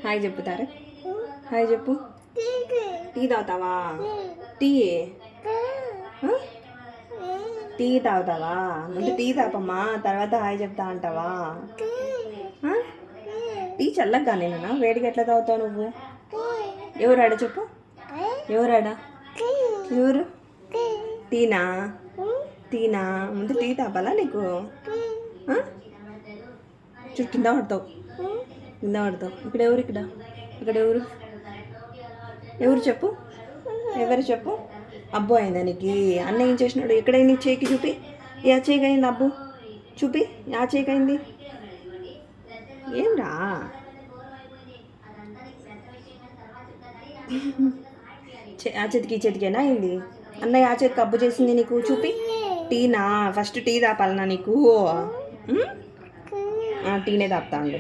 Hi చెప్పుతారు. Hi చెప్పు. Tea తాగుతావా? Tea tea తాగుతావా? ముందు టీ తాపమ్మా, తర్వాత హాయ్ చెప్తా అంటావా? టీ చల్లగా నేనా? వేడిగా ఎట్లా తాగుతావు నువ్వు? ఎవరాడ చెప్పు. ఎవరాడా? ఎవరు? టీనా? టీనా? ముందు టీ తాపాలా నీకు? కింద పడతావు, కింద పడతావు. ఇక్కడ ఎవరు? ఇక్కడ ఎవరు? ఎవరు చెప్పు. ఎవరు చెప్పు. అబ్బు అయిందా నీకు? అన్న ఏం చేసినాడు? ఎక్కడైంది చేయికి? చూపి. ఏ చేయికి అయింది అబ్బు? చూపి. ఆ చేయికి అయింది ఏం రా? ఆ చేతికి ఈ చేతికేనా అయింది? అన్నయ్య ఆ చేతికి అబ్బు చేసింది నీకు? చూపి. టీనా? ఫస్ట్ టీ తాపాలనా నీకు? టీనే తాపుతా అండి.